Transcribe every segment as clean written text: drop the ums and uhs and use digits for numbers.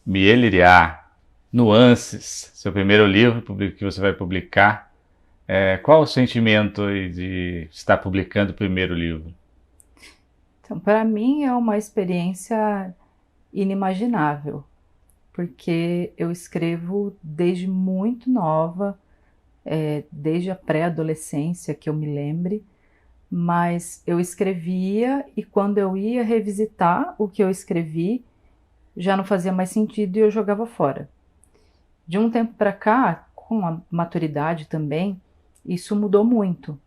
Mieliriá, Nuances, seu primeiro livro que você vai publicar. Qual o sentimento aí de estar publicando o primeiro livro? Então, para mim é uma experiência inimaginável, porque eu escrevo desde muito nova, desde a pré-adolescência que eu me lembre, mas eu escrevia e quando eu ia revisitar o que eu escrevi, já não fazia mais sentido e eu jogava fora. De um tempo para cá, com a maturidade também, isso mudou muito.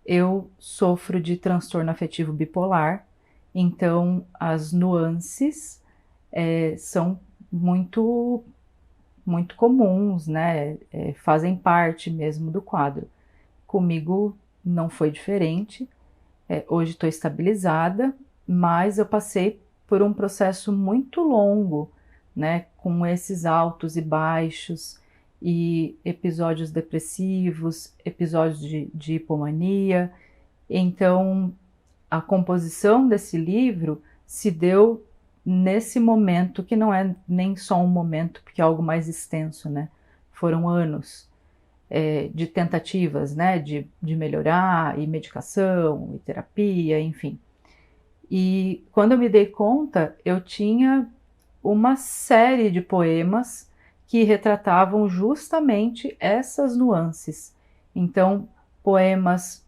Eu sofro de transtorno afetivo bipolar, então as nuances são muito muito comuns, né? Fazem parte mesmo do quadro. Comigo não foi diferente. Hoje estou estabilizada, mas eu passei por um processo muito longo, né? Com esses altos e baixos e episódios depressivos, episódios de hipomania. Então, a composição desse livro se deu nesse momento, que não é nem só um momento, porque é algo mais extenso, né? Foram anos de tentativas, né? De melhorar, e medicação, e terapia, enfim. E quando eu me dei conta, eu tinha uma série de poemas que retratavam justamente essas nuances. Então, poemas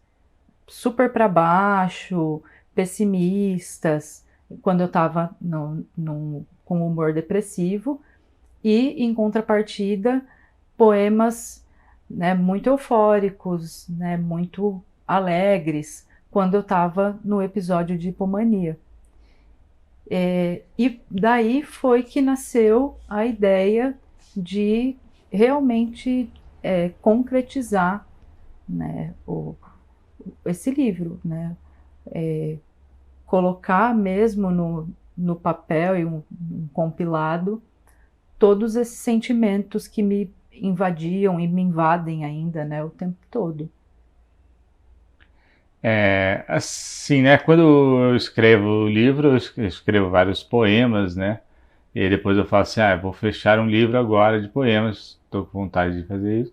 super para baixo, pessimistas, quando eu estava com humor depressivo, e em contrapartida, poemas, né, muito eufóricos, né, muito alegres, quando eu estava no episódio de hipomania. E daí foi que nasceu a ideia de realmente concretizar, né, esse livro, né, colocar mesmo no papel e um compilado todos esses sentimentos que me invadiam e me invadem ainda, né, o tempo todo. Assim, né? Quando eu escrevo o livro, eu escrevo vários poemas, né? E aí depois eu falo assim, eu vou fechar um livro agora de poemas, estou com vontade de fazer isso.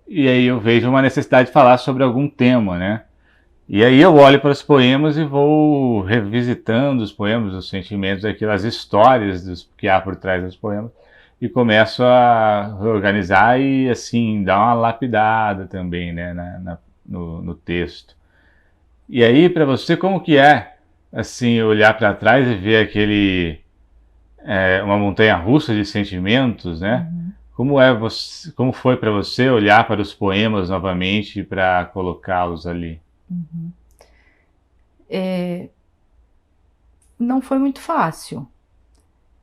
E aí eu vejo uma necessidade de falar sobre algum tema, né? E aí eu olho para os poemas e vou revisitando os poemas, os sentimentos, aquelas histórias que há por trás dos poemas e começo a organizar e assim dar uma lapidada também, né, no texto. E aí para você como que é assim olhar para trás e ver uma montanha russa de sentimentos, né? Uhum. Como foi para você olhar para os poemas novamente para colocá-los ali? Uhum. Não foi muito fácil.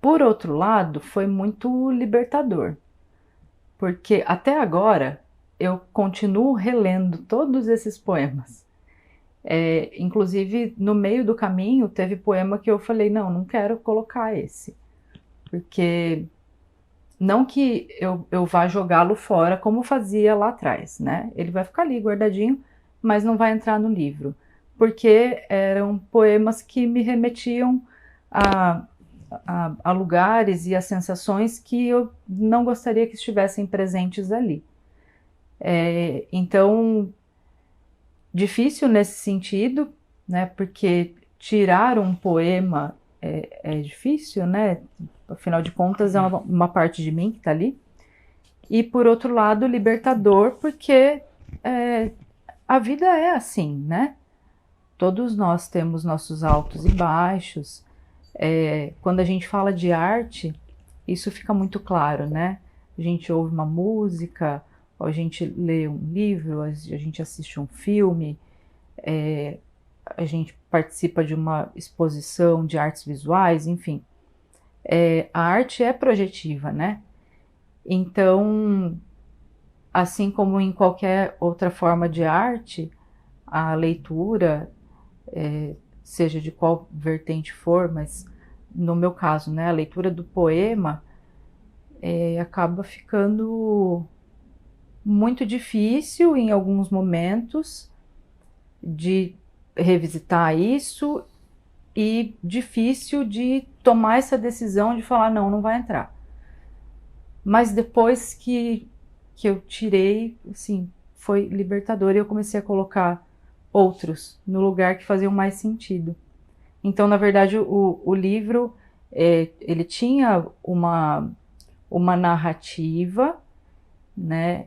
Por outro lado, foi muito libertador, porque até agora eu continuo relendo todos esses poemas. Inclusive, no meio do caminho, teve poema que eu falei: não, não quero colocar esse, porque não que eu vá jogá-lo fora como fazia lá atrás, né? Ele vai ficar ali guardadinho, mas não vai entrar no livro, porque eram poemas que me remetiam a, a lugares e a sensações que eu não gostaria que estivessem presentes ali. Então, difícil nesse sentido, né? Porque tirar um poema é difícil, né? Afinal de contas, é uma parte de mim que está ali. E por outro lado, libertador, porque é, a vida é assim, né? Todos nós temos nossos altos e baixos. Quando a gente fala de arte, isso fica muito claro, né? A gente ouve uma música, a gente lê um livro, a gente assiste um filme, a gente participa de uma exposição de artes visuais, enfim. A arte é projetiva, né? Então, assim como em qualquer outra forma de arte, a leitura, seja de qual vertente for, mas no meu caso, né, a leitura do poema acaba ficando muito difícil em alguns momentos de revisitar isso e difícil de tomar essa decisão de falar não, não vai entrar. Mas depois que eu tirei, assim, foi libertador e eu comecei a colocar outros no lugar que faziam mais sentido. Então, na verdade, o livro, ele tinha uma narrativa, né,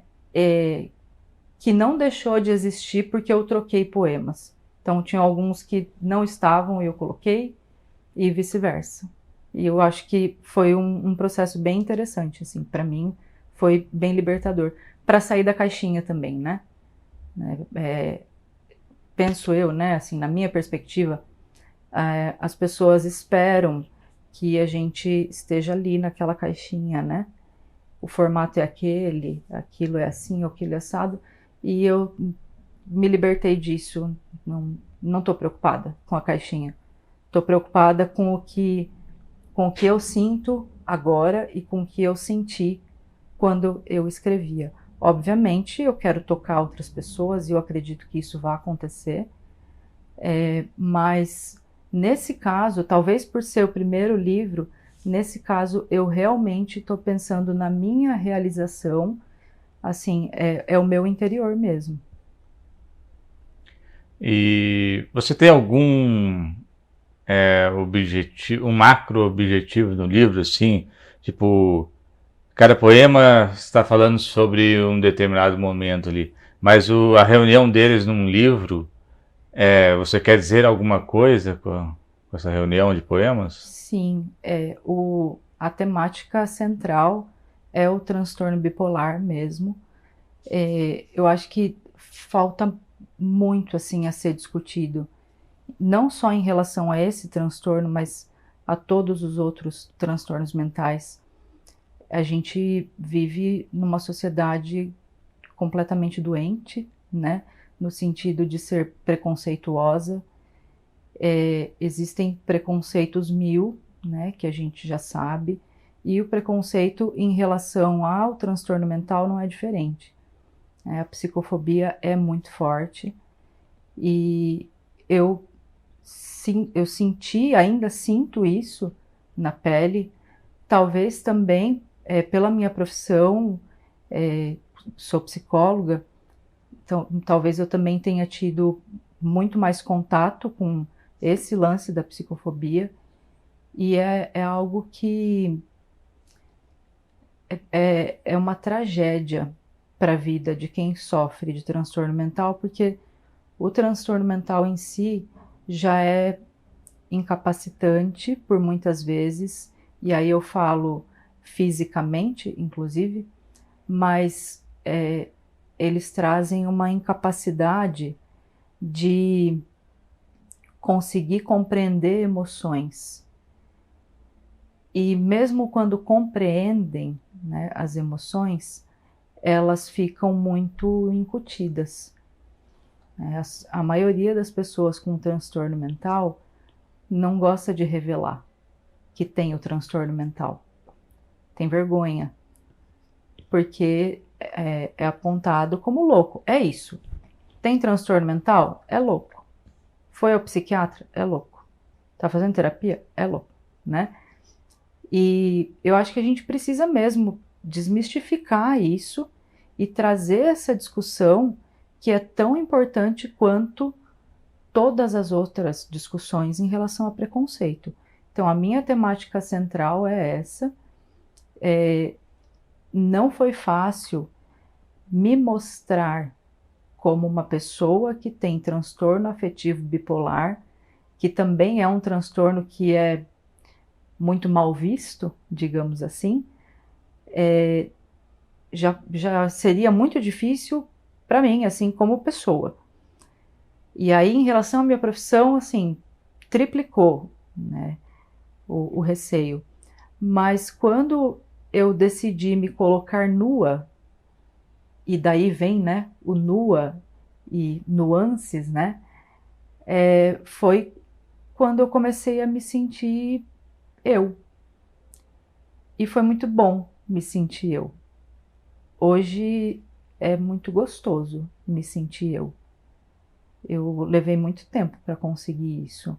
que não deixou de existir porque eu troquei poemas. Então, tinha alguns que não estavam e eu coloquei, e vice-versa. E eu acho que foi um processo bem interessante, assim, para mim foi bem libertador. Para sair da caixinha também, né? Penso eu, né, assim, na minha perspectiva, as pessoas esperam que a gente esteja ali naquela caixinha, né? O formato é aquele, aquilo é assim, aquilo é assado, e eu me libertei disso, não estou preocupada com a caixinha. Estou preocupada com o que eu sinto agora e com o que eu senti quando eu escrevia. Obviamente, eu quero tocar outras pessoas e eu acredito que isso vai acontecer, mas nesse caso, talvez por ser o primeiro livro, nesse caso eu realmente estou pensando na minha realização, assim, é o meu interior mesmo. E você tem algum objetivo, um macro objetivo no livro, assim? Tipo, cada poema está falando sobre um determinado momento ali, mas a reunião deles num livro, você quer dizer alguma coisa com essa reunião de poemas? Sim, a temática central é o transtorno bipolar mesmo. Eu acho que falta muito assim a ser discutido, não só em relação a esse transtorno, mas a todos os outros transtornos mentais. A gente vive numa sociedade completamente doente, né? No sentido de ser preconceituosa. Existem preconceitos mil, né? Que a gente já sabe, e o preconceito em relação ao transtorno mental não é diferente. A psicofobia é muito forte e eu senti, ainda sinto isso na pele, talvez também pela minha profissão, sou psicóloga, então talvez eu também tenha tido muito mais contato com esse lance da psicofobia, e é algo que é uma tragédia para a vida de quem sofre de transtorno mental, porque o transtorno mental em si já é incapacitante por muitas vezes, e aí eu falo fisicamente, inclusive, mas eles trazem uma incapacidade de conseguir compreender emoções. E mesmo quando compreendem, né, as emoções, elas ficam muito incutidas. A maioria das pessoas com transtorno mental não gosta de revelar que tem o transtorno mental. Tem vergonha, porque é apontado como louco. É isso. Tem transtorno mental? É louco. Foi ao psiquiatra? É louco. Tá fazendo terapia? É louco, né? E eu acho que a gente precisa mesmo desmistificar isso e trazer essa discussão que é tão importante quanto todas as outras discussões em relação a preconceito. Então, a minha temática central é essa. Não foi fácil me mostrar como uma pessoa que tem transtorno afetivo bipolar, que também é um transtorno que é muito mal visto, digamos assim. Já seria muito difícil para mim, assim, como pessoa. E aí, em relação à minha profissão, assim, triplicou, né, o receio. Mas quando eu decidi me colocar nua, e daí vem, né, o nua e nuances, né, foi quando eu comecei a me sentir eu. E foi muito bom me sentir eu. Hoje é muito gostoso me sentir eu. Eu levei muito tempo para conseguir isso,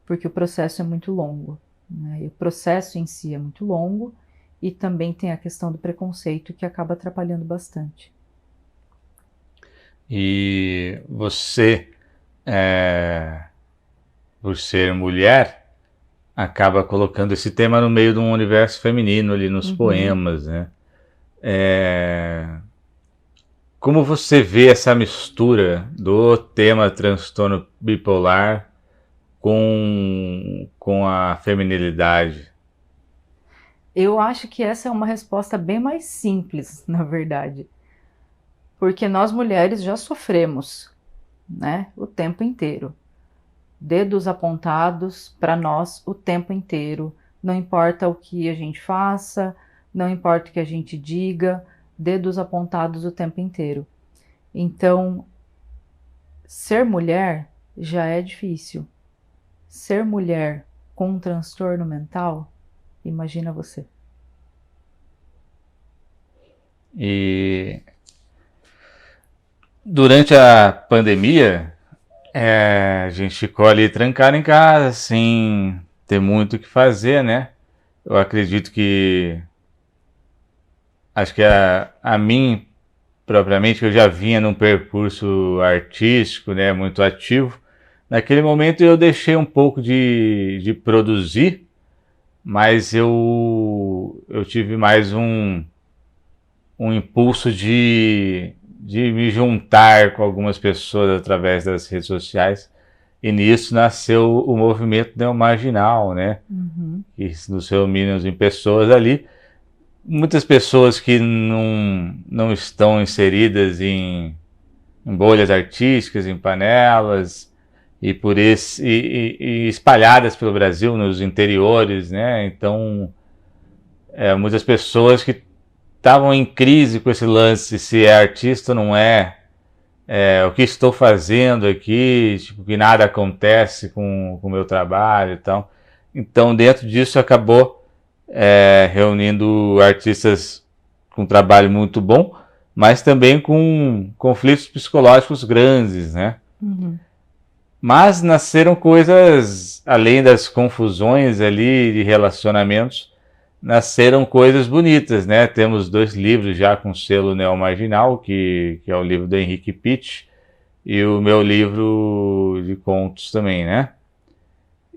porque o processo é muito longo, né? E o processo em si é muito longo e também tem a questão do preconceito que acaba atrapalhando bastante. E você, por ser mulher, acaba colocando esse tema no meio de um universo feminino ali nos Uhum. poemas, né? É, como você vê essa mistura do tema transtorno bipolar com a feminilidade? Eu acho que essa é uma resposta bem mais simples, na verdade, porque nós mulheres já sofremos, né, o tempo inteiro. Dedos apontados para nós o tempo inteiro. Não importa o que a gente faça, não importa o que a gente diga, dedos apontados o tempo inteiro. Então, ser mulher já é difícil. Ser mulher com um transtorno mental, imagina você. E durante a pandemia, a gente ficou ali trancado em casa, sem ter muito o que fazer, né? Eu acredito que. Acho que a mim, propriamente, eu já vinha num percurso artístico, né? Muito ativo. Naquele momento eu deixei um pouco de produzir, mas eu tive mais um impulso de me juntar com algumas pessoas através das redes sociais. E nisso nasceu o movimento neomarginal, né? Uhum. Que nos reunimos em pessoas ali. Muitas pessoas que não estão inseridas em bolhas artísticas, em panelas, e por esse e espalhadas pelo Brasil, nos interiores, né? Então, muitas pessoas que estavam em crise com esse lance, se é artista ou não é, o que estou fazendo aqui, tipo, que nada acontece com o meu trabalho e tal. Então, dentro disso, acabou reunindo artistas com um trabalho muito bom, mas também com conflitos psicológicos grandes, né? Uhum. Mas nasceram coisas, além das confusões ali de relacionamentos, nasceram coisas bonitas, né? Temos 2 livros já com selo neomarginal, que é o livro do Henrique Pitt e o meu livro de contos também, né?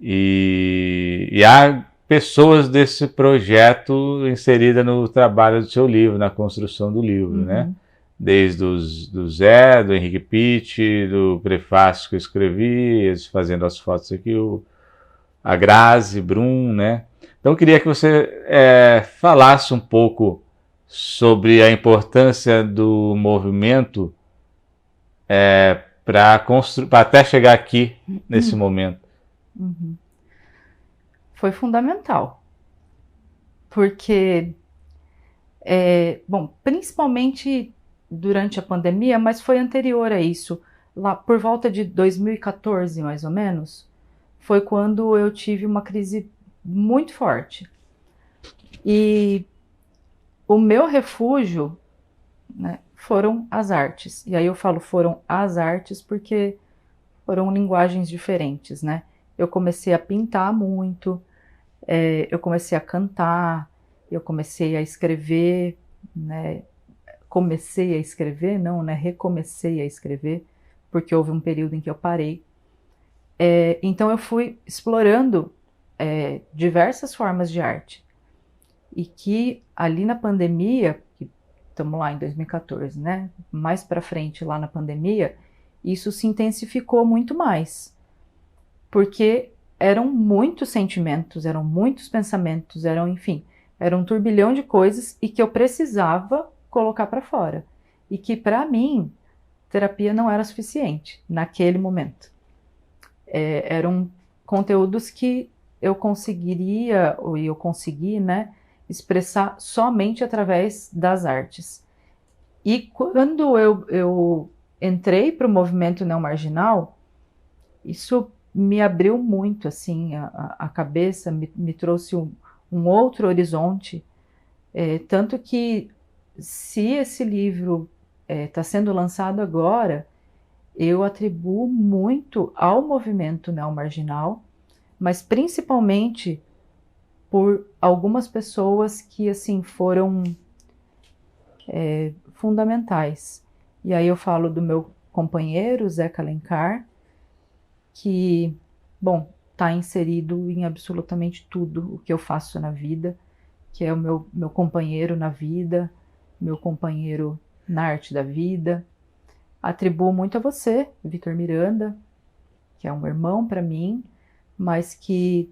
E há pessoas desse projeto inserida no trabalho do seu livro, na construção do livro, né? Uhum. Desde do Zé, do Henrique Pitt, do prefácio que eu escrevi, eles fazendo as fotos aqui, a Grazi, Brum, né? Então eu queria que você falasse um pouco sobre a importância do movimento para até chegar aqui nesse momento. Uhum. Foi fundamental, porque, bom, principalmente durante a pandemia, mas foi anterior a isso, lá por volta de 2014, mais ou menos, foi quando eu tive uma crise muito forte. E o meu refúgio, né, foram as artes. E aí eu falo foram as artes porque foram linguagens diferentes, né? Eu comecei a pintar muito, eu comecei a cantar, eu comecei a escrever, né? Comecei a escrever, não, né? Recomecei a escrever, porque houve um período em que eu parei. Então eu fui explorando diversas formas de arte. E que ali na pandemia, que estamos lá em 2014, né? Mais para frente lá na pandemia, isso se intensificou muito mais. Porque eram muitos sentimentos, eram muitos pensamentos, enfim, era um turbilhão de coisas e que eu precisava colocar para fora. E que para mim, terapia não era suficiente naquele momento. Eram conteúdos que eu conseguiria, ou eu consegui, né, expressar somente através das artes. E quando eu entrei para o movimento neomarginal, isso me abriu muito assim a cabeça, me trouxe um outro horizonte, tanto que se esse livro está sendo lançado agora, eu atribuo muito ao movimento neomarginal, mas principalmente por algumas pessoas que assim foram fundamentais. E aí eu falo do meu companheiro, Zeca Alencar, que, bom, está inserido em absolutamente tudo o que eu faço na vida, que é o meu companheiro na vida, meu companheiro na arte da vida. Atribuo muito a você, Vitor Miranda, que é um irmão para mim, mas que,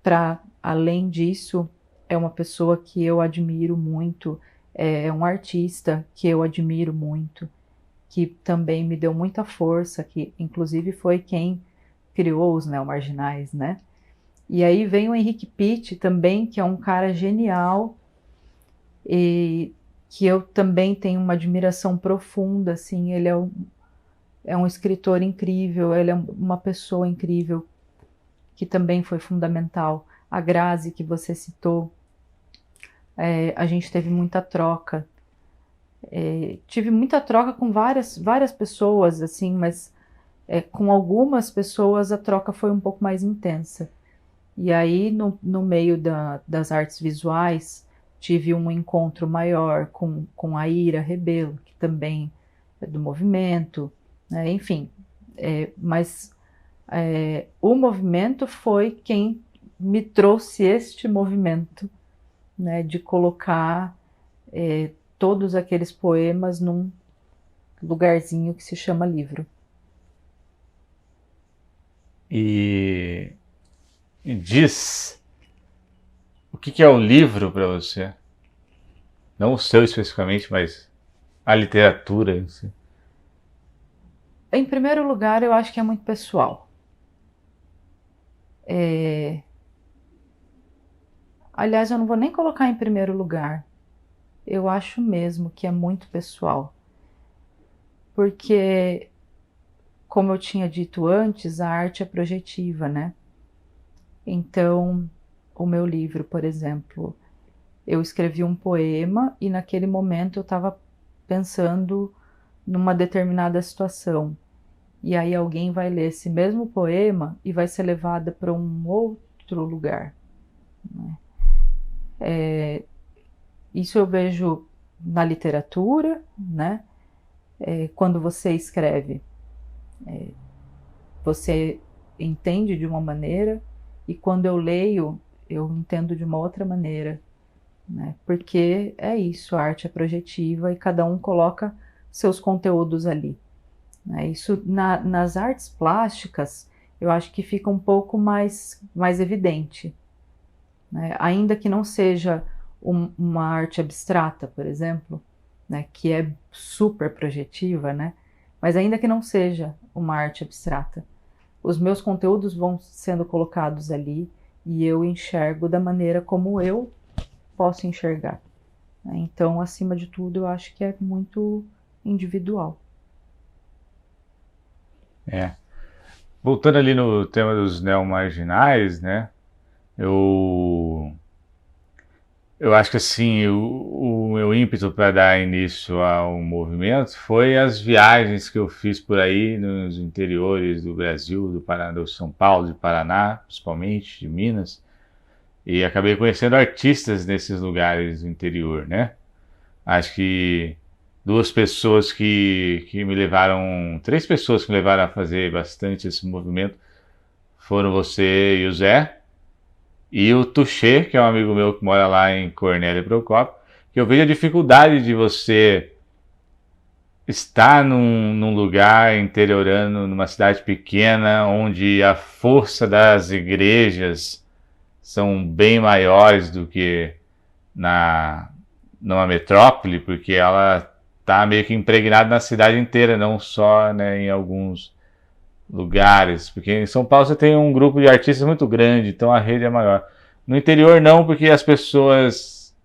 para além disso, é uma pessoa que eu admiro muito, é um artista que eu admiro muito, que também me deu muita força, que inclusive foi quem criou os Neomarginais, né? E aí vem o Henrique Pitti também, que é um cara genial e que eu também tenho uma admiração profunda, assim, ele é um escritor incrível, ele é uma pessoa incrível, que também foi fundamental. A Grazi, que você citou, a gente teve muita troca. Tive muita troca com várias pessoas, assim, mas com algumas pessoas a troca foi um pouco mais intensa. E aí, no meio das artes visuais, tive um encontro maior com a Ira Rebelo, que também é do movimento, né? Enfim, mas o movimento foi quem me trouxe este movimento, né, de colocar todos aqueles poemas num lugarzinho que se chama livro. E diz o que é o livro para você? Não o seu especificamente, mas a literatura em si. Em primeiro lugar, eu acho que é muito pessoal. Aliás, eu não vou nem colocar em primeiro lugar. Eu acho mesmo que é muito pessoal. Porque, como eu tinha dito antes, a arte é projetiva, né? Então, o meu livro, por exemplo, eu escrevi um poema e naquele momento eu estava pensando numa determinada situação. E aí alguém vai ler esse mesmo poema e vai ser levada para um outro lugar, né? Isso eu vejo na literatura, né? Quando você escreve, você entende de uma maneira, e quando eu leio, eu entendo de uma outra maneira, né? Porque é isso, a arte é projetiva e cada um coloca seus conteúdos ali, né? Isso nas artes plásticas eu acho que fica um pouco mais evidente, né? Ainda que não seja uma arte abstrata, por exemplo, né, que é super projetiva, né? Mas ainda que não seja uma arte abstrata, os meus conteúdos vão sendo colocados ali e eu enxergo da maneira como eu posso enxergar, né? Então, acima de tudo, eu acho que é muito individual. Voltando ali no tema dos neomarginais, né? Eu acho que assim, o meu ímpeto para dar início ao movimento foi as viagens que eu fiz por aí nos interiores do Brasil, do Paraná, do São Paulo, de Paraná, principalmente, de Minas, e acabei conhecendo artistas nesses lugares do interior, né? Acho que três pessoas que me levaram a fazer bastante esse movimento foram você e o Zé, e o Tuxê, que é um amigo meu que mora lá em Cornélio Procópio, que eu vejo a dificuldade de você estar num lugar interiorano, numa cidade pequena, onde a força das igrejas são bem maiores do que numa metrópole, porque ela está meio que impregnada na cidade inteira, não só, né, em alguns lugares, porque em São Paulo você tem um grupo de artistas muito grande, então a rede é maior. No interior não, porque as pessoas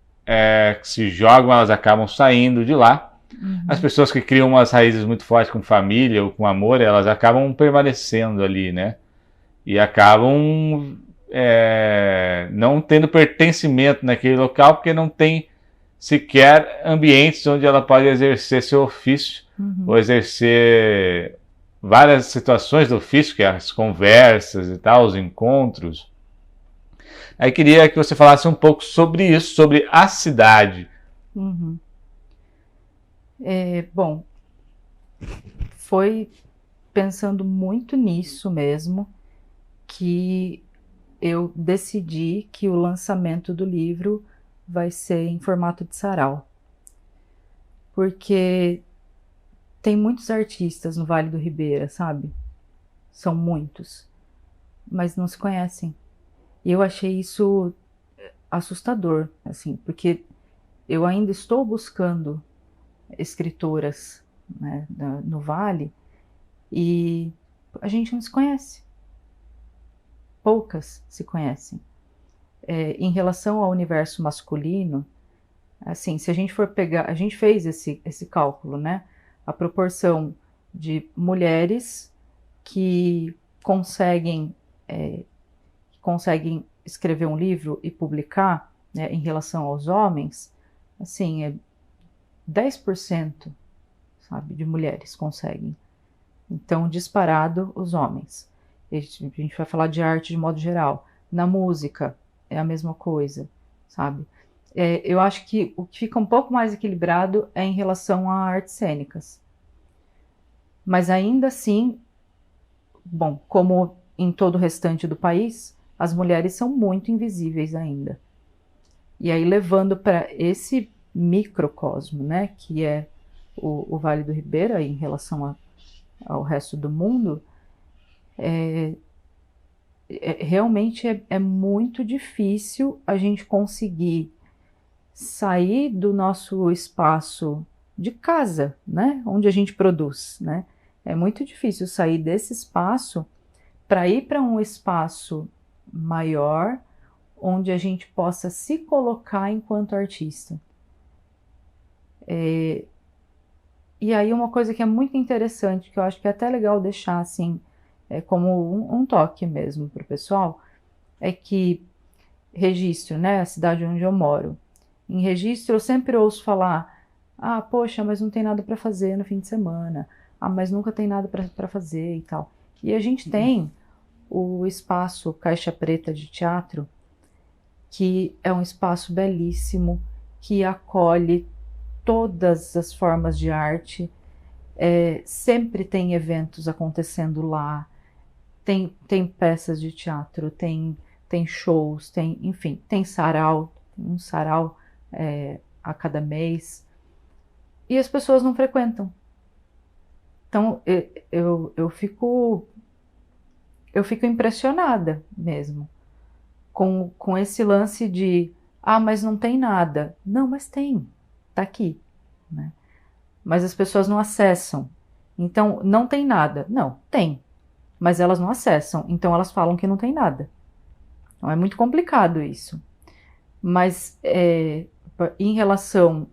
que se jogam, elas acabam saindo de lá. As pessoas que criam umas raízes muito fortes com família ou com amor, elas acabam permanecendo ali, né? E acabam não tendo pertencimento naquele local, porque não tem sequer ambientes onde ela pode exercer seu ofício, ou exercer várias situações do ofício, que é as conversas e tal, os encontros. Aí queria que você falasse um pouco sobre isso, sobre a cidade. Uhum. Bom, foi pensando muito nisso mesmo que eu decidi que o lançamento do livro vai ser em formato de sarau, porque tem muitos artistas no Vale do Ribeira, sabe? São muitos, mas não se conhecem. E eu achei isso assustador, assim, porque eu ainda estou buscando escritoras, né, no Vale, e a gente não se conhece. Poucas se conhecem. Em relação ao universo masculino, assim, se a gente for pegar, a gente fez esse cálculo, né? A proporção de mulheres que conseguem, conseguem escrever um livro e publicar, né, em relação aos homens, assim, 10%, sabe, de mulheres conseguem. Então, disparado, os homens. A gente vai falar de arte de modo geral. Na música, é a mesma coisa, sabe? Eu acho que o que fica um pouco mais equilibrado é em relação a artes cênicas. Mas ainda assim, bom, como em todo o restante do país, as mulheres são muito invisíveis ainda. E aí, levando para esse microcosmo, né, que é o Vale do Ribeira em relação ao resto do mundo, realmente é muito difícil a gente conseguir sair do nosso espaço de casa, né, onde a gente produz, né? É muito difícil sair desse espaço para ir para um espaço maior, onde a gente possa se colocar enquanto artista. E aí uma coisa que é muito interessante, que eu acho que é até legal deixar assim, como um toque mesmo para o pessoal, é que Registro, né, a cidade onde eu moro, em Registro eu sempre ouço falar, ah, poxa, mas não tem nada para fazer no fim de semana, ah, mas nunca tem nada para fazer e tal. E a gente tem o espaço Caixa Preta de Teatro, que é um espaço belíssimo, que acolhe todas as formas de arte, sempre tem eventos acontecendo lá, tem peças de teatro, tem shows, enfim, tem sarau, tem um sarau a cada mês, e as pessoas não frequentam. Então eu fico impressionada mesmo com esse lance de, ah, mas não tem nada. Não, mas tem, tá aqui, né? Mas as pessoas não acessam. Então, não tem nada. Não, tem, mas elas não acessam. Então, elas falam que não tem nada. Então, é muito complicado isso. Mas, em relação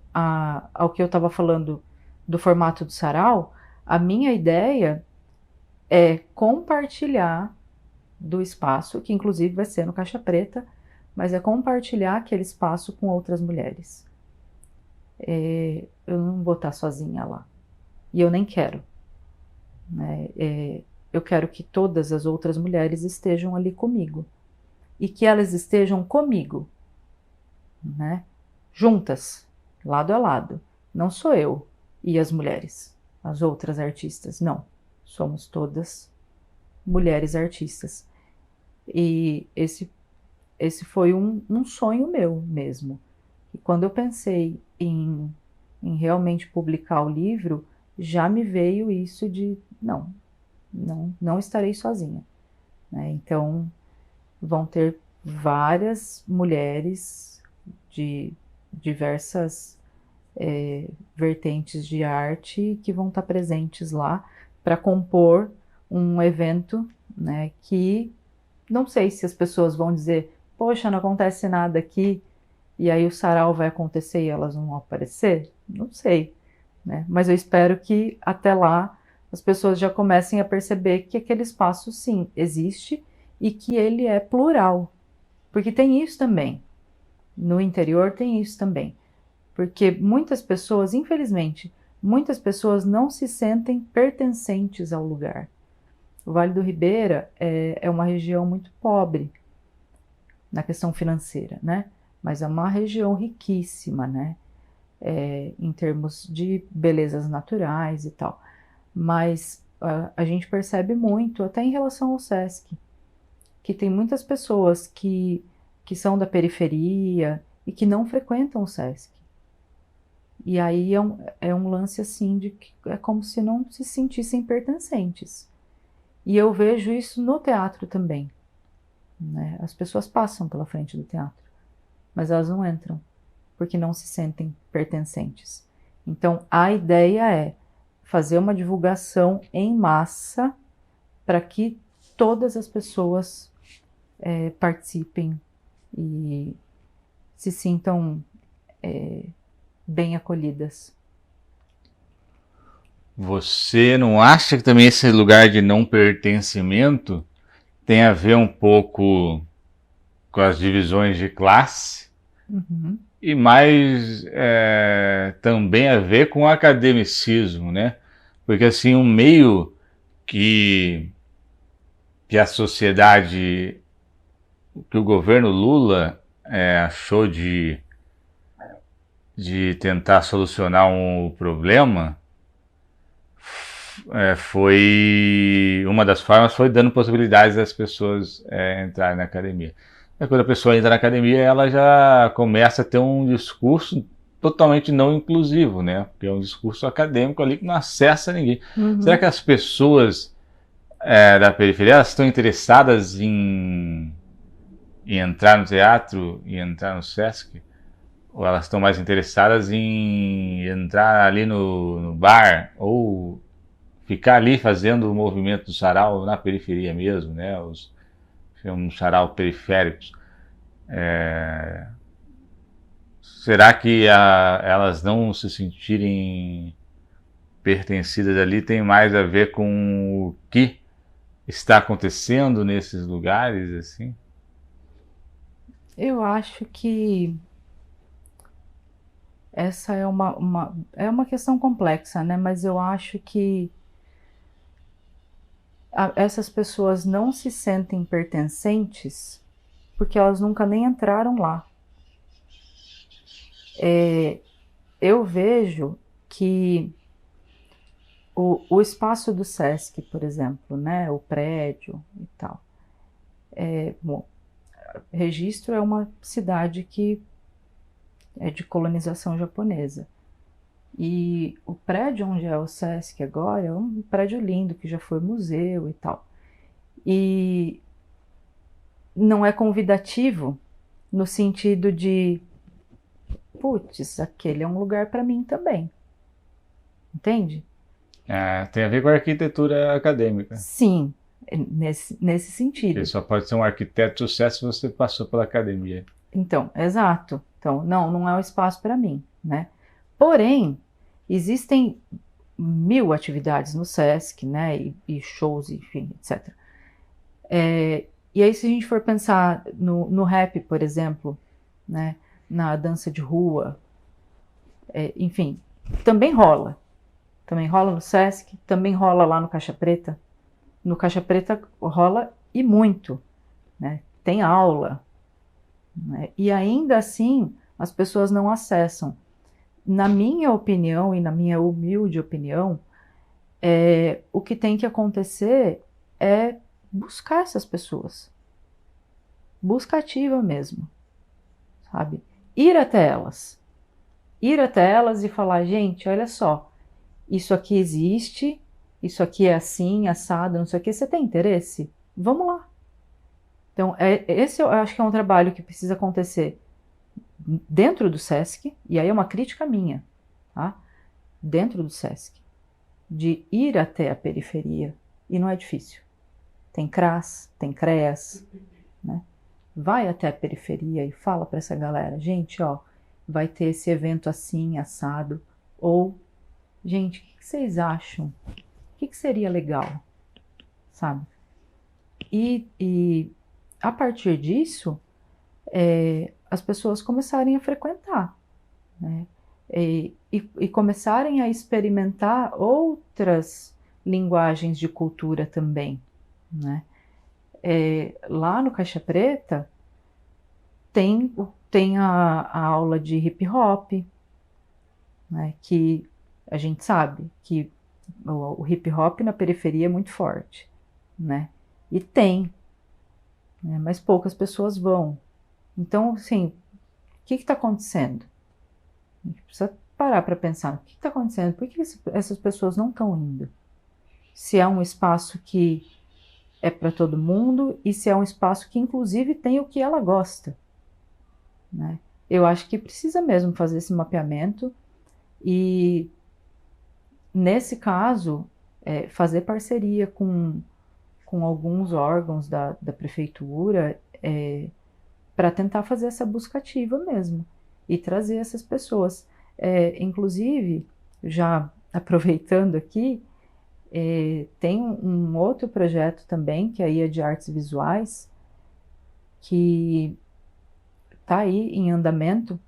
ao que eu estava falando do formato do sarau, a minha ideia é compartilhar do espaço, que inclusive vai ser no Caixa Preta, mas é compartilhar aquele espaço com outras mulheres. Eu não vou estar sozinha lá. E eu nem quero. Né? Eu quero que todas as outras mulheres estejam ali comigo. E que elas estejam comigo, né? Juntas, lado a lado. Não sou eu e as mulheres, as outras artistas, não. Somos todas mulheres artistas. E esse foi um sonho meu mesmo. E quando eu pensei em realmente publicar o livro, já me veio isso de não estarei sozinha, né? Então vão ter várias mulheres de diversas vertentes de arte que vão estar presentes lá para compor um evento, né, que não sei se as pessoas vão dizer, poxa, não acontece nada aqui, e aí o sarau vai acontecer e elas não vão aparecer? Não sei, né? Mas eu espero que até lá as pessoas já comecem a perceber que aquele espaço, sim, existe e que ele é plural. Porque tem isso também. No interior tem isso também. Porque muitas pessoas, infelizmente, muitas pessoas não se sentem pertencentes ao lugar. O Vale do Ribeira é uma região muito pobre, na questão financeira, né? Mas é uma região riquíssima, né? Em termos de belezas naturais e tal. Mas a gente percebe muito, até em relação ao Sesc, que tem muitas pessoas que são da periferia e que não frequentam o Sesc. E aí é um lance assim de que é como se não se sentissem pertencentes. E eu vejo isso no teatro também, né? As pessoas passam pela frente do teatro, mas elas não entram, porque não se sentem pertencentes. Então, a ideia é fazer uma divulgação em massa para que todas as pessoas participem e se sintam bem acolhidas. Você não acha que também esse lugar de não pertencimento tem a ver um pouco com as divisões de classe? Uhum. E mais também a ver com o academicismo, né? Porque assim, um meio que a sociedade, que o governo Lula achou de tentar solucionar um problema, foi uma das formas foi dando possibilidades das pessoas entrarem na academia. E quando a pessoa entra na academia, ela já começa a ter um discurso totalmente não inclusivo, né? Porque é um discurso acadêmico ali que não acessa ninguém. Uhum. Será que as pessoas da periferia elas estão interessadas em entrar no teatro e entrar no Sesc? Ou elas estão mais interessadas em entrar ali no bar ou ficar ali fazendo o movimento do sarau na periferia mesmo, né? Os sarau periféricos. Será que elas não se sentirem pertencidas ali tem mais a ver com o que está acontecendo nesses lugares, assim? Eu acho que essa é uma questão complexa, né? Mas eu acho que essas pessoas não se sentem pertencentes porque elas nunca nem entraram lá. Eu vejo que o espaço do Sesc, por exemplo, né, o prédio e tal. Bom, Registro é uma cidade que é de colonização japonesa. E o prédio onde é o Sesc agora é um prédio lindo, que já foi museu e tal. E não é convidativo no sentido de, putz, aquele é um lugar para mim também. Entende? Tem a ver com a arquitetura acadêmica. Sim, nesse sentido. Ele só pode ser um arquiteto de sucesso se você passou pela academia. Então, exato. Então, não é um espaço para mim, né? Porém, existem 1000 atividades no Sesc, né? E shows, enfim, etc. E aí, se a gente for pensar no rap, por exemplo, né? Na dança de rua, enfim, também rola. Também rola no Sesc, também rola lá no Caixa Preta. No Caixa Preta rola e muito, né? Tem aula, né? E ainda assim as pessoas não acessam. Na minha opinião e na minha humilde opinião, o que tem que acontecer é buscar essas pessoas. Busca ativa mesmo, sabe? Ir até elas. Ir até elas e falar, gente, olha só, isso aqui existe, isso aqui é assim, assado, não sei o que, você tem interesse? Vamos lá. Então, esse eu acho que é um trabalho que precisa acontecer dentro do Sesc, e aí é uma crítica minha, tá? Dentro do Sesc, de ir até a periferia, e não é difícil. Tem CRAS, tem CREAS, né? Vai até a periferia e fala para essa galera, gente, ó, vai ter esse evento assim, assado, ou, gente, o que vocês acham? O que seria legal, sabe? E a partir disso, as pessoas começarem a frequentar, né? E começarem a experimentar outras linguagens de cultura também, né? Lá no Caixa Preta, tem a aula de hip hop, né, que a gente sabe que o hip hop na periferia é muito forte, né? E tem, né, mas poucas pessoas vão. Então, assim, o que está acontecendo? A gente precisa parar para pensar, o que está acontecendo? Por que essas pessoas não estão indo? Se é um espaço que é para todo mundo e se é um espaço que inclusive tem o que ela gosta, né? Eu acho que precisa mesmo fazer esse mapeamento e, nesse caso, fazer parceria com alguns órgãos da prefeitura para tentar fazer essa busca ativa mesmo e trazer essas pessoas. Inclusive, já aproveitando aqui, tem um outro projeto também, que aí é de artes visuais, que está aí em andamento,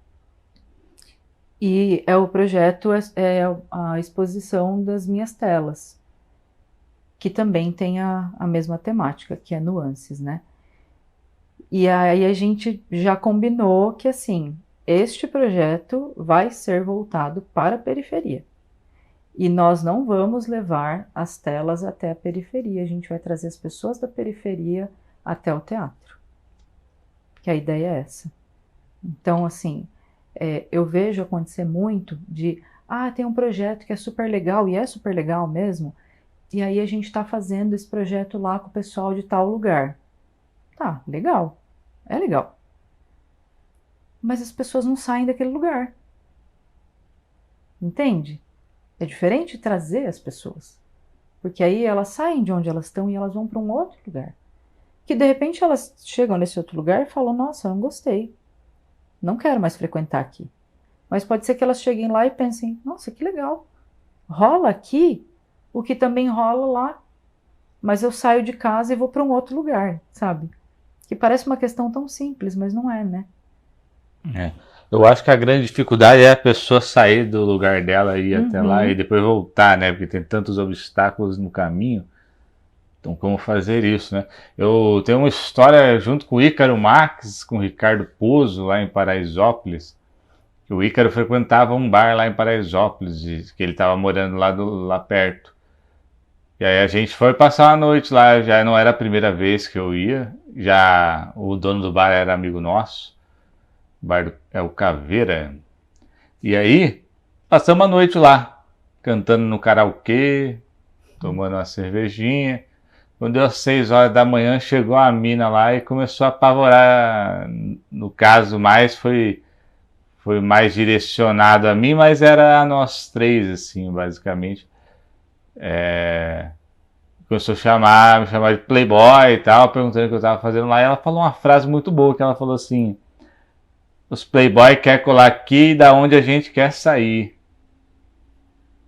e o projeto é a exposição das minhas telas, que também tem a mesma temática, que é nuances, né? E aí a gente já combinou que, assim, este projeto vai ser voltado para a periferia. E nós não vamos levar as telas até a periferia, a gente vai trazer as pessoas da periferia até o teatro. Que a ideia é essa. Então, assim, eu vejo acontecer muito de, tem um projeto que é super legal, e é super legal mesmo, e aí a gente está fazendo esse projeto lá com o pessoal de tal lugar. Tá, legal, é legal. Mas as pessoas não saem daquele lugar. Entende? É diferente trazer as pessoas. Porque aí elas saem de onde elas estão e elas vão para um outro lugar. Que de repente elas chegam nesse outro lugar e falam, nossa, eu não gostei. Não quero mais frequentar aqui. Mas pode ser que elas cheguem lá e pensem, nossa, que legal. Rola aqui o que também rola lá. Mas eu saio de casa e vou para um outro lugar, sabe? Que parece uma questão tão simples, mas não é, né? Eu acho que a grande dificuldade é a pessoa sair do lugar dela e ir até lá e depois voltar, né? Porque tem tantos obstáculos no caminho. Então, como fazer isso, né? Eu tenho uma história junto com o Ícaro Marques, com o Ricardo Puzo, lá em Paraisópolis. O Ícaro frequentava um bar lá em Paraisópolis, que ele estava morando lá perto. E aí a gente foi passar a noite lá, já não era a primeira vez que eu ia, já o dono do bar era amigo nosso, o bar é o Caveira. E aí, passamos a noite lá, cantando no karaokê, tomando uma cervejinha. Quando deu 6 horas da manhã, chegou a mina lá e começou a apavorar. No caso, foi mais direcionado a mim, mas era a nós três, assim, basicamente. Começou a me chamar de playboy e tal, perguntando o que eu estava fazendo lá. E ela falou uma frase muito boa, que ela falou assim: os playboy querem colar aqui da onde a gente quer sair.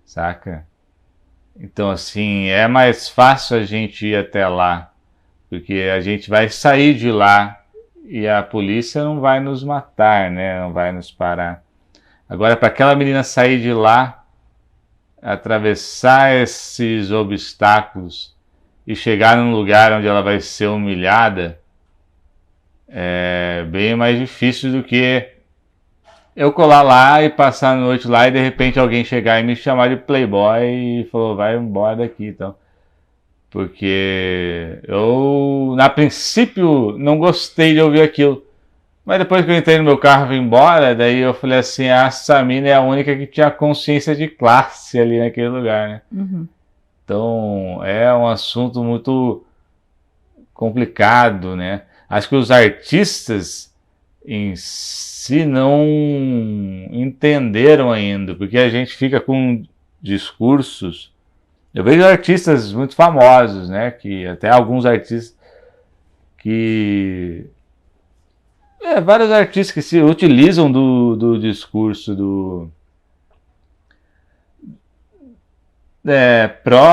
Saca? Então, assim, é mais fácil a gente ir até lá, porque a gente vai sair de lá e a polícia não vai nos matar, né? Não vai nos parar. Agora, para aquela menina sair de lá, atravessar esses obstáculos e chegar num lugar onde ela vai ser humilhada, é bem mais difícil do que eu colar lá e passar a noite lá e de repente alguém chegar e me chamar de playboy e falou, vai embora daqui, então. Porque eu, na princípio, não gostei de ouvir aquilo. Mas depois que eu entrei no meu carro e vim embora, daí eu falei assim, essa mina é a única que tinha consciência de classe ali naquele lugar, né? Então, é um assunto muito complicado, né? Acho que os artistas em si não entenderam ainda, porque a gente fica com discursos. Eu vejo artistas muito famosos, né? Que até alguns artistas que vários artistas que se utilizam do discurso pró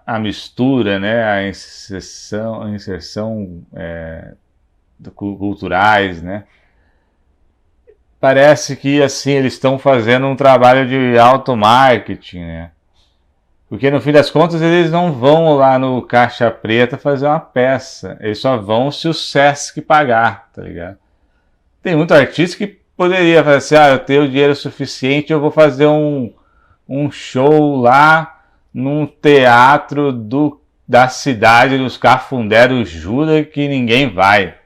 a mistura, né? A inserção culturais, né? Parece que assim eles estão fazendo um trabalho de auto-marketing, né? Porque no fim das contas eles não vão lá no Caixa Preta fazer uma peça, eles só vão se o Sesc pagar, tá ligado? Tem muito artista que poderia fazer assim, eu tenho dinheiro suficiente, eu vou fazer um show lá num teatro da cidade dos Cafundé do Judas que ninguém vai.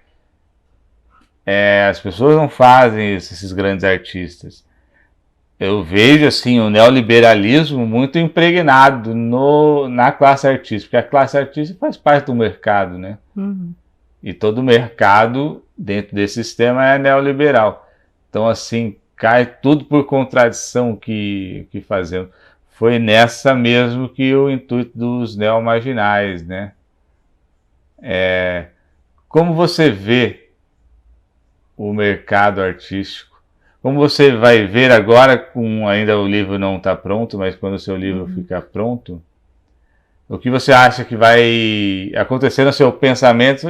As pessoas não fazem isso, esses grandes artistas. Eu vejo assim o neoliberalismo muito impregnado na classe artística, porque a classe artística faz parte do mercado, né? Uhum. E todo mercado dentro desse sistema é neoliberal. Então, assim, cai tudo por contradição que fazemos. Foi nessa mesmo que o intuito dos neomarginais, né? Como você vê o mercado artístico? Como você vai ver agora, ainda o livro não está pronto, mas quando o seu livro ficar pronto, o que você acha que vai acontecer no seu pensamento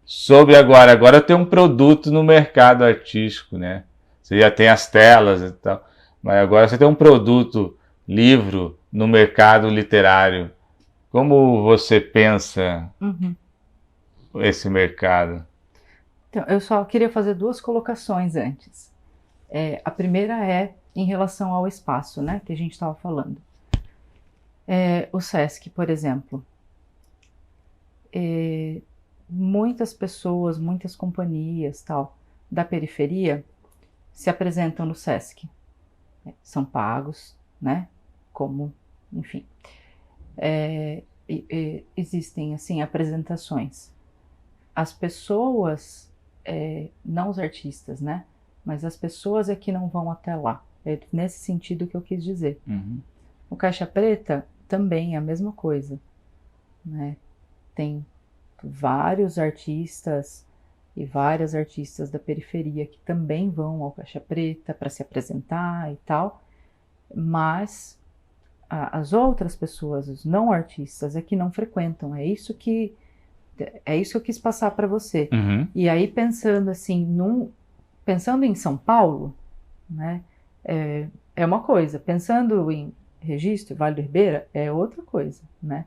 sobre agora? Agora tem um produto no mercado artístico, né? Você já tem as telas e tal, mas agora você tem um produto, livro, no mercado literário. Como você pensa esse mercado? Então, eu só queria fazer duas colocações antes. A primeira é em relação ao espaço, né, que a gente estava falando. O Sesc, por exemplo. Muitas pessoas, muitas companhias tal, da periferia se apresentam no Sesc. São pagos, né? Como, enfim. Existem, assim, apresentações. As pessoas, não os artistas, né? Mas as pessoas é que não vão até lá. É nesse sentido que eu quis dizer. O Caixa Preta também é a mesma coisa, né? Tem vários artistas e várias artistas da periferia que também vão ao Caixa Preta para se apresentar e tal, mas as outras pessoas, os não artistas, é que não frequentam. É isso que eu quis passar para você. E aí, pensando assim, pensando em São Paulo, né, é uma coisa. Pensando em Registro, Vale do Ribeira, é outra coisa, né?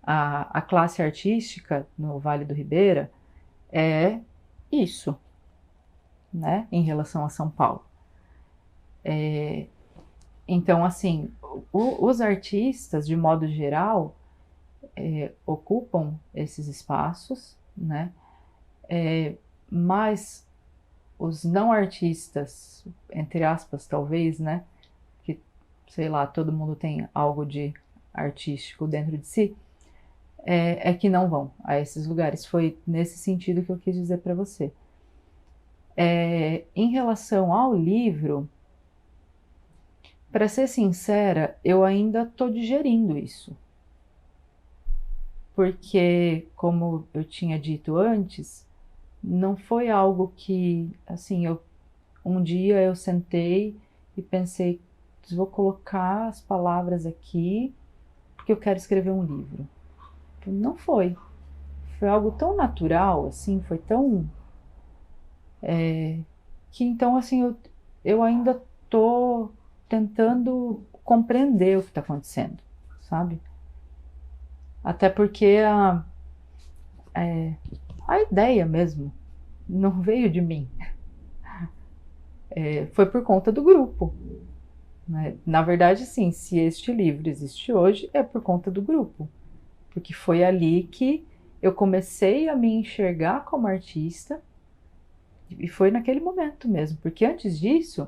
A classe artística no Vale do Ribeira é isso, né, em relação a São Paulo. Então, assim, os artistas, de modo geral, ocupam esses espaços, né, mas os não artistas, entre aspas, talvez, né, que, sei lá, todo mundo tem algo de artístico dentro de si, é que não vão a esses lugares. Foi nesse sentido que eu quis dizer para você. Em relação ao livro, para ser sincera, eu ainda estou digerindo isso. Porque, como eu tinha dito antes, não foi algo que, assim, um dia eu sentei e pensei, vou colocar as palavras aqui porque eu quero escrever um livro. Não foi. Foi algo tão natural, assim, foi tão... que então, assim, eu ainda tô tentando compreender o que está acontecendo, sabe? Até porque a ideia mesmo não veio de mim. Foi por conta do grupo, né? Na verdade, sim, se este livro existe hoje, é por conta do grupo. Porque foi ali que eu comecei a me enxergar como artista, e foi naquele momento mesmo, porque antes disso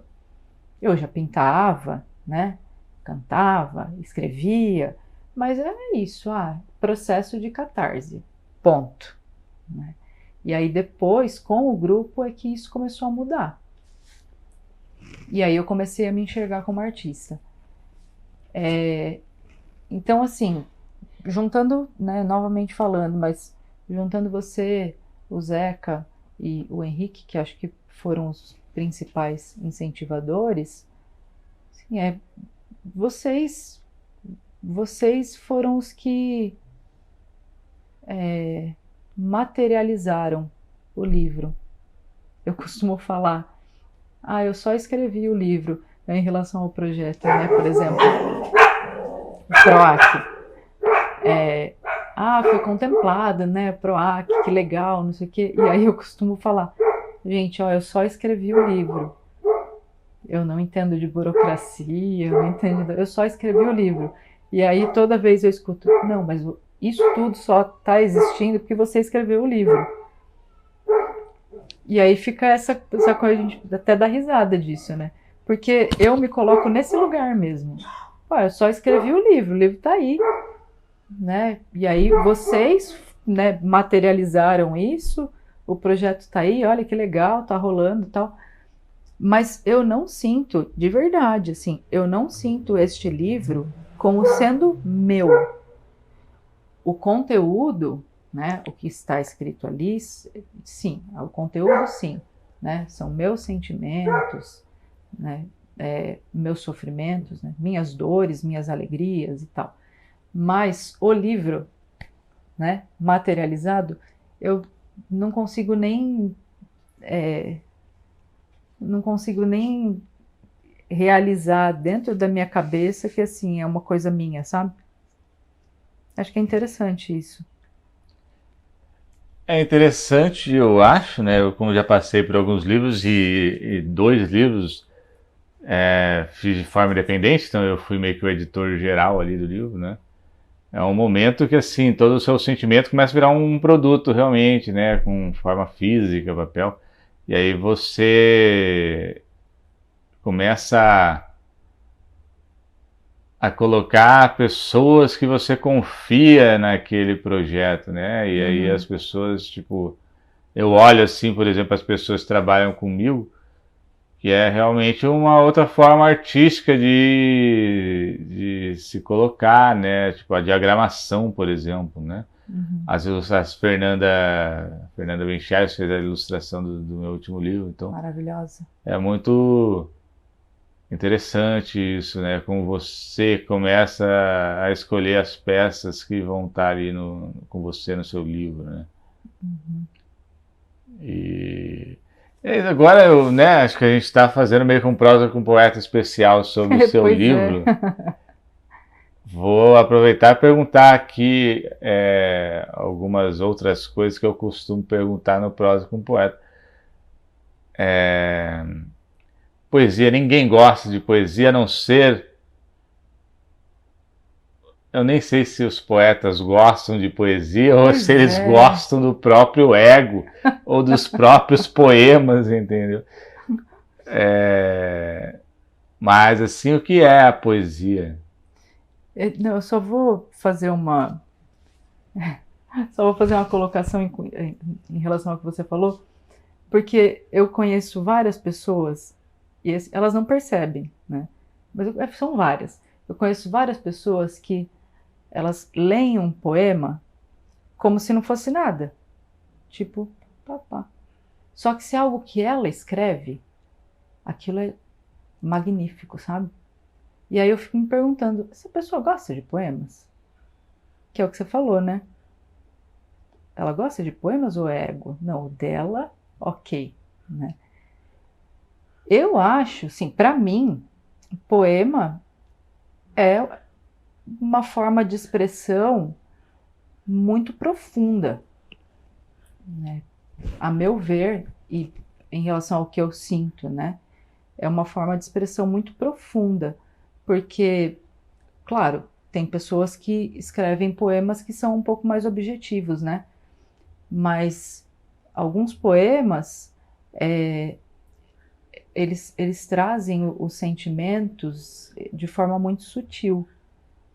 eu já pintava, né, cantava, escrevia, mas era isso, processo de catarse, ponto, né? E aí depois, com o grupo, é que isso começou a mudar. E aí eu comecei a me enxergar como artista. Então, assim, juntando, né, novamente falando, mas juntando você, o Zeca e o Henrique, que acho que foram os principais incentivadores, assim, vocês foram os que materializaram o livro. Eu costumo falar, eu só escrevi o livro, né, em relação ao projeto, né, por exemplo, o PROAC. Foi contemplado, né, PROAC, que legal, não sei o quê. E aí eu costumo falar, Gente, ó, eu só escrevi o livro. Eu não entendo de burocracia, eu não entendo, eu só escrevi o livro. E aí toda vez eu escuto, não, mas isso tudo só está existindo porque você escreveu o livro. E aí fica essa coisa, a gente até dá risada disso, né? Porque eu me coloco nesse lugar mesmo. Pô, eu só escrevi o livro tá aí, né? E aí vocês, né, materializaram isso, o projeto tá aí, olha que legal, tá rolando e tal. Mas eu não sinto, de verdade, assim, eu não sinto este livro como sendo meu. O conteúdo, né, o que está escrito ali, sim, o conteúdo sim, né, são meus sentimentos, né, meus sofrimentos, né, minhas dores, minhas alegrias e tal. Mas o livro, né, materializado, eu não consigo nem não consigo nem realizar dentro da minha cabeça que assim é uma coisa minha, sabe? Acho que é interessante isso. É interessante, eu acho, né? Eu, como já passei por alguns livros e dois livros fiz de forma independente, então eu fui meio que o editor geral ali do livro, né? É um momento que, assim, todo o seu sentimento começa a virar um produto realmente, né? Com forma física, papel. E aí você começa a colocar pessoas que você confia naquele projeto, né? E aí as Uhum. pessoas, tipo, eu olho assim, por exemplo, as pessoas que trabalham comigo, que é realmente uma outra forma artística de se colocar, né? Tipo, a diagramação, por exemplo, né? Uhum. As ilustrações, Fernanda Benchais fez a ilustração do meu último livro, então Maravilhosa. é muito interessante isso, né? Como você começa a escolher as peças que vão estar ali com você no seu livro, né? Uhum. E agora eu, né, acho que a gente está fazendo meio que um prosa com poeta especial sobre o seu Pois é. livro. Vou aproveitar e perguntar aqui algumas outras coisas que eu costumo perguntar no prosa com poeta. Poesia, ninguém gosta de poesia a não ser. Eu nem sei se os poetas gostam de poesia ou se Pois eles é. gostam do próprio ego ou dos próprios poemas, entendeu? Mas assim, o que é a poesia? Não, eu só vou fazer uma colocação em relação ao que você falou, porque eu conheço várias pessoas e elas não percebem, né? Mas são várias. Eu conheço várias pessoas que elas leem um poema como se não fosse nada. Tipo, pá, pá. Só que se é algo que ela escreve, aquilo é magnífico, sabe? E aí eu fico me perguntando, essa pessoa gosta de poemas? Que é o que você falou, né? Ela gosta de poemas ou é ego? Não, o dela, ok, né? Eu acho, sim, para mim, poema é uma forma de expressão muito profunda, né? A meu ver, e em relação ao que eu sinto, né? É uma forma de expressão muito profunda, porque, claro, tem pessoas que escrevem poemas que são um pouco mais objetivos, né? Mas alguns poemas, eles trazem os sentimentos de forma muito sutil,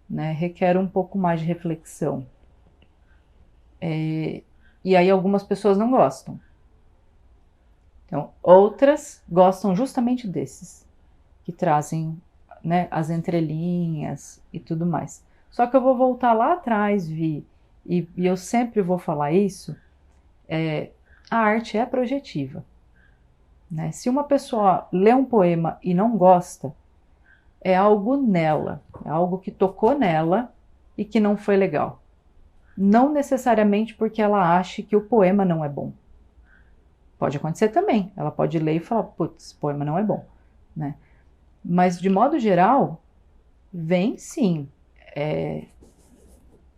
né? Requer um pouco mais de reflexão. E aí algumas pessoas não gostam. Então, outras gostam justamente desses, que trazem, né, as entrelinhas e tudo mais. Só que eu vou voltar lá atrás, Vi, e eu sempre vou falar isso, a arte é projetiva. Né? Se uma pessoa lê um poema e não gosta, é algo nela, é algo que tocou nela e que não foi legal. Não necessariamente porque ela ache que o poema não é bom. Pode acontecer também. Ela pode ler e falar, putz, esse poema não é bom. Né? Mas, de modo geral, vem sim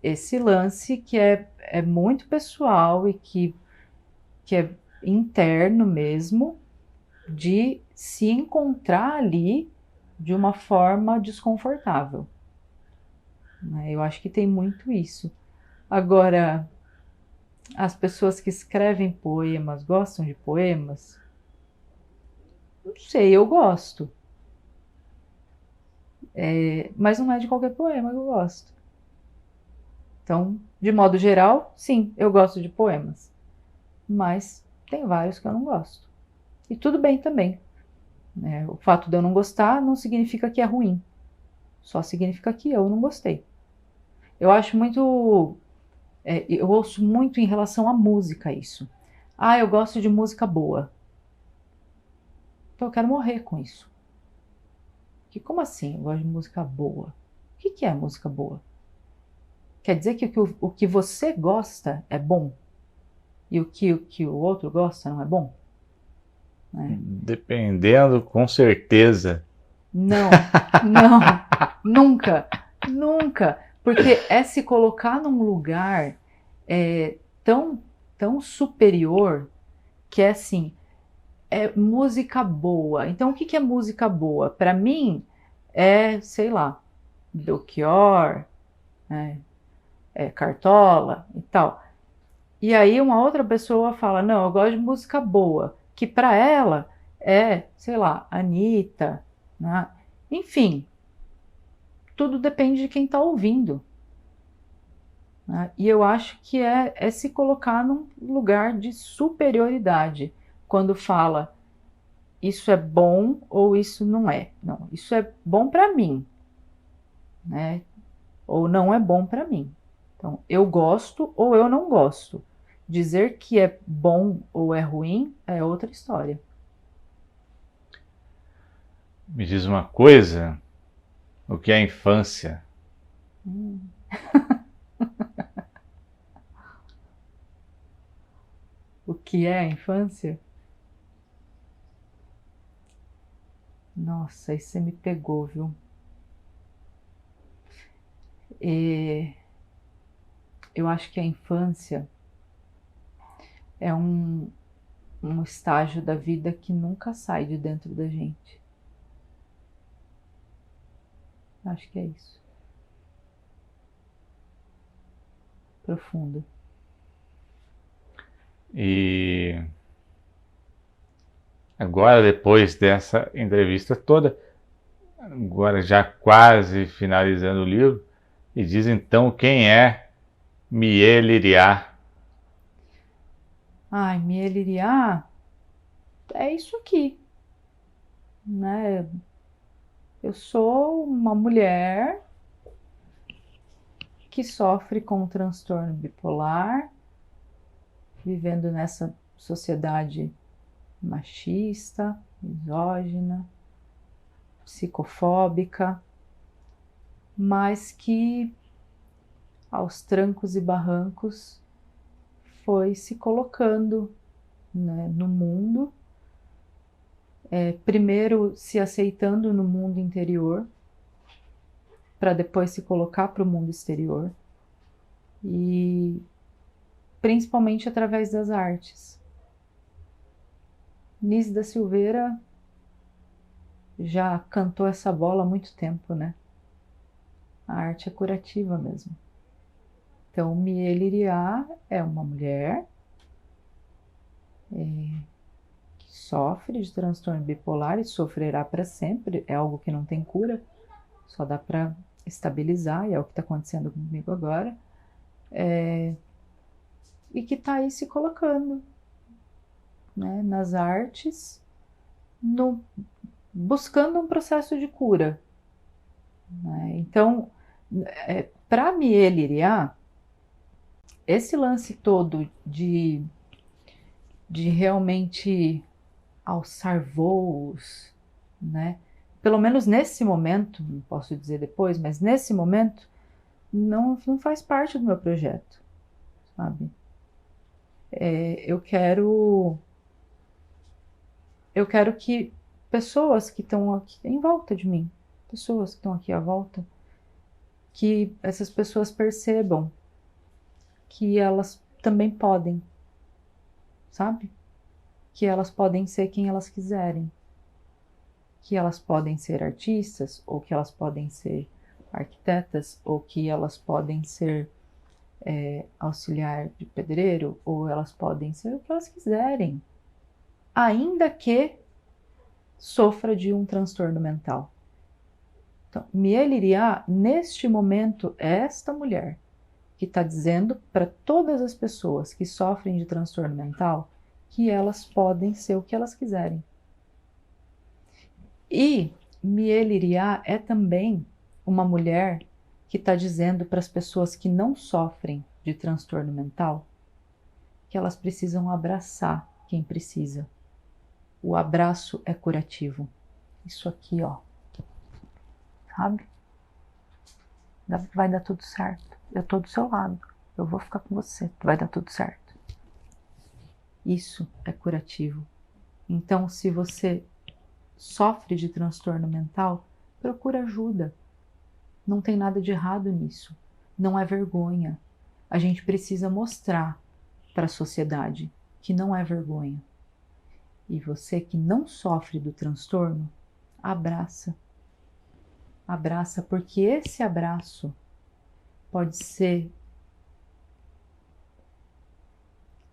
esse lance que é muito pessoal e que é interno mesmo, de se encontrar ali de uma forma desconfortável, né? Eu acho que tem muito isso. Agora, as pessoas que escrevem poemas gostam de poemas? Não sei, eu gosto. Mas não é de qualquer poema que eu gosto. Então, de modo geral, sim, eu gosto de poemas. Mas tem vários que eu não gosto. E tudo bem também, né? O fato de eu não gostar não significa que é ruim. Só significa que eu não gostei. Eu acho muito. Eu ouço muito em relação à música isso. Ah, eu gosto de música boa. Então eu quero morrer com isso. Que como assim eu gosto de música boa? O que é música boa? Quer dizer que o que você gosta é bom? E o que o outro gosta não é bom? Né? Dependendo, com certeza. Não, não, nunca, nunca. Porque é se colocar num lugar tão, tão superior que é assim, é música boa. Então, o que é música boa? Para mim, sei lá, Belchior, né, Cartola e tal. E aí uma outra pessoa fala, não, eu gosto de música boa, que para ela sei lá, Anitta, né? Enfim, tudo depende de quem está ouvindo, né? E eu acho que é se colocar num lugar de superioridade quando fala isso é bom ou isso não é. Não, isso é bom para mim, né? Ou não é bom para mim. Então, eu gosto ou eu não gosto. Dizer que é bom ou é ruim é outra história. Me diz uma coisa, o que é a infância? Hum. O que é a infância? Nossa, aí você me pegou, viu? Eu acho que a infância é um estágio da vida que nunca sai de dentro da gente. Acho que é isso. Profundo. E agora, depois dessa entrevista toda, agora já quase finalizando o livro, e diz então quem é Mieliriá. Ai, Mieliriá, é isso aqui, né? Eu sou uma mulher que sofre com um transtorno bipolar, vivendo nessa sociedade machista, misógina, psicofóbica, mas que aos trancos e barrancos foi se colocando, né, no mundo, primeiro se aceitando no mundo interior, para depois se colocar para o mundo exterior, e principalmente através das artes. Nis da Silveira já cantou essa bola há muito tempo, né? A arte é curativa mesmo. Então, Mieliriá é uma mulher que sofre de transtorno bipolar e sofrerá para sempre. É algo que não tem cura, só dá para estabilizar, e é o que está acontecendo comigo agora. E que está aí se colocando, né, nas artes, buscando um processo de cura, né? Então, para Mieliriá, esse lance todo de realmente alçar voos, né? Pelo menos nesse momento, não posso dizer depois, mas nesse momento não faz parte do meu projeto, sabe? Eu quero que pessoas que estão aqui em volta de mim, pessoas que estão aqui à volta, que essas pessoas percebam que elas também podem, sabe? que elas podem ser quem elas quiserem, que elas podem ser artistas, ou que elas podem ser arquitetas, ou que elas podem ser auxiliar de pedreiro, ou elas podem ser o que elas quiserem, ainda que sofra de um transtorno mental. Então, Miele Iriá, neste momento, é esta mulher que está dizendo para todas as pessoas que sofrem de transtorno mental que elas podem ser o que elas quiserem. E Miele Iriá é também uma mulher que está dizendo para as pessoas que não sofrem de transtorno mental que elas precisam abraçar quem precisa. O abraço é curativo. Isso aqui, ó. Sabe? Vai dar tudo certo. Eu tô do seu lado. Eu vou ficar com você. Vai dar tudo certo. Isso é curativo. Então, se você sofre de transtorno mental, procura ajuda. Não tem nada de errado nisso. Não é vergonha. A gente precisa mostrar para a sociedade que não é vergonha. E você que não sofre do transtorno, abraça. Abraça, porque esse abraço pode ser...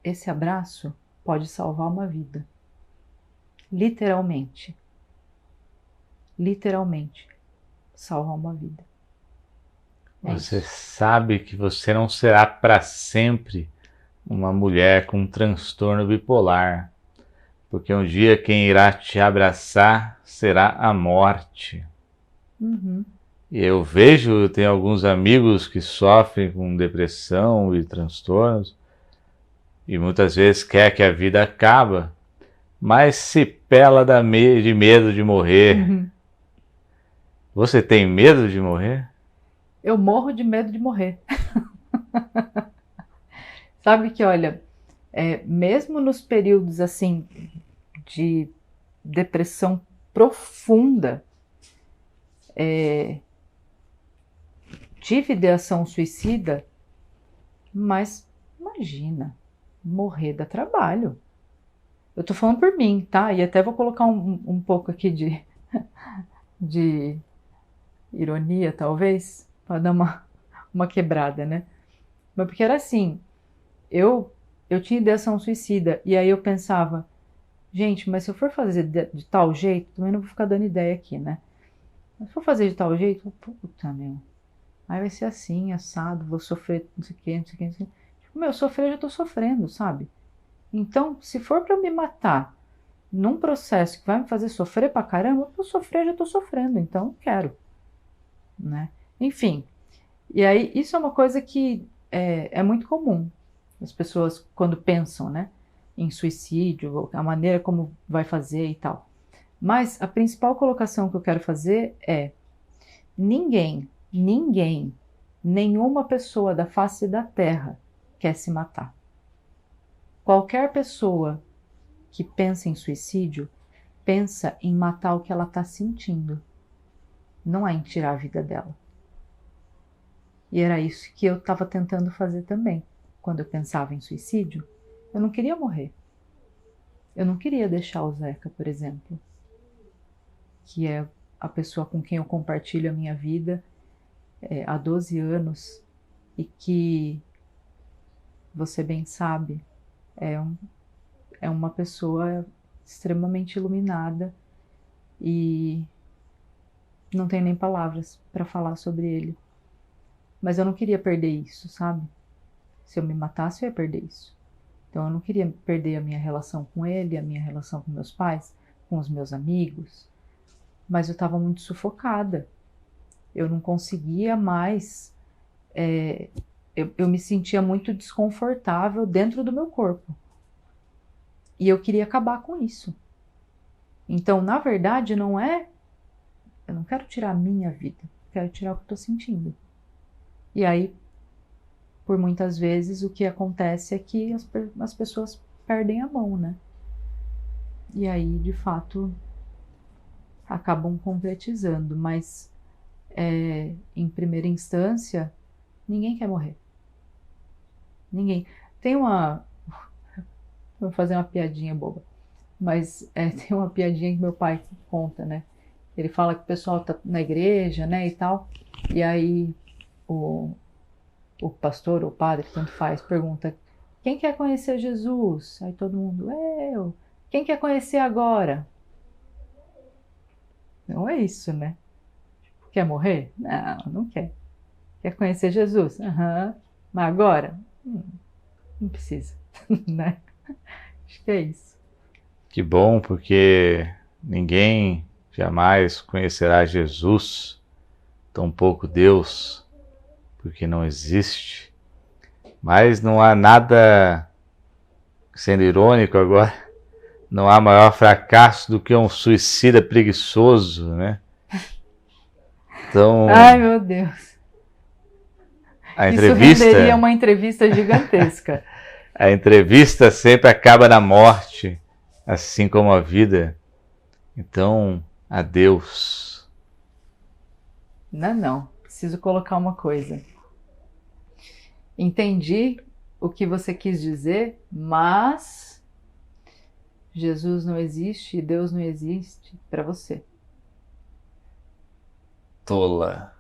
Esse abraço pode salvar uma vida. Literalmente. Literalmente. Salvar uma vida. Você sabe que você não será para sempre uma mulher com um transtorno bipolar, porque um dia quem irá te abraçar será a morte. Uhum. E eu vejo, tem alguns amigos que sofrem com depressão e transtornos, e muitas vezes quer que a vida acabe, mas se pela de medo de morrer. Uhum. Você tem medo de morrer? Eu morro de medo de morrer. Sabe que, olha, mesmo nos períodos assim de depressão profunda, tive ideação suicida, mas imagina, morrer dá trabalho. Eu tô falando por mim, tá? E até vou colocar um pouco aqui de ironia, talvez, para dar uma quebrada, né? Mas porque era assim, eu tinha ideação suicida, e aí eu pensava, gente, mas se eu for fazer de tal jeito, também não vou ficar dando ideia aqui, né? Mas se for fazer de tal jeito, puta, meu, aí vai ser assim, assado, vou sofrer, não sei o que, não sei o que, não sei o que. Tipo, meu, sofrer eu já tô sofrendo, sabe? Então, se for pra eu me matar num processo que vai me fazer sofrer pra caramba, eu sofrer, já tô sofrendo, então não quero, né? Enfim, e aí isso é uma coisa que é muito comum. As pessoas, quando pensam, né, em suicídio, a maneira como vai fazer e tal. Mas a principal colocação que eu quero fazer é: ninguém, nenhuma pessoa da face da Terra quer se matar. Qualquer pessoa que pensa em suicídio pensa em matar o que ela está sentindo, não é em tirar a vida dela. E era isso que eu estava tentando fazer também. Quando eu pensava em suicídio, eu não queria morrer. Eu não queria deixar o Zeca, por exemplo, que é a pessoa com quem eu compartilho a minha vida há 12 anos e que, você bem sabe, é uma pessoa extremamente iluminada e não tenho nem palavras para falar sobre ele. Mas eu não queria perder isso, sabe? Se eu me matasse, eu ia perder isso. Então eu não queria perder a minha relação com ele, a minha relação com meus pais, com os meus amigos. Mas eu estava muito sufocada. Eu não conseguia mais... eu me sentia muito desconfortável dentro do meu corpo. E eu queria acabar com isso. Então, na verdade, não é... Eu não quero tirar a minha vida. Eu quero tirar o que eu estou sentindo. E aí, por muitas vezes, o que acontece é que as pessoas perdem a mão, né? E aí, de fato, acabam concretizando. Mas, em primeira instância, ninguém quer morrer. Ninguém. Tem uma... Vou fazer uma piadinha boba. Mas tem uma piadinha que meu pai conta, né? Ele fala que o pessoal tá na igreja, né, e tal, e aí o, o pastor ou o padre, tanto faz, pergunta: quem quer conhecer Jesus? Aí todo mundo: eu. Quem quer conhecer agora? Não é isso, né? Quer morrer? Não, não quer. Quer conhecer Jesus? Aham. Mas agora? Não precisa, né? Acho que é isso. Que bom, porque ninguém jamais conhecerá Jesus, tampouco Deus, porque não existe. Mas não há nada, sendo irônico agora, não há maior fracasso do que um suicida preguiçoso, né? Então, Ai, meu Deus. a Isso renderia entrevista, uma entrevista gigantesca. a entrevista sempre acaba na morte, assim como a vida. Então, adeus. Não, não. Preciso colocar uma coisa. Entendi o que você quis dizer, mas Jesus não existe e Deus não existe para você. Tola.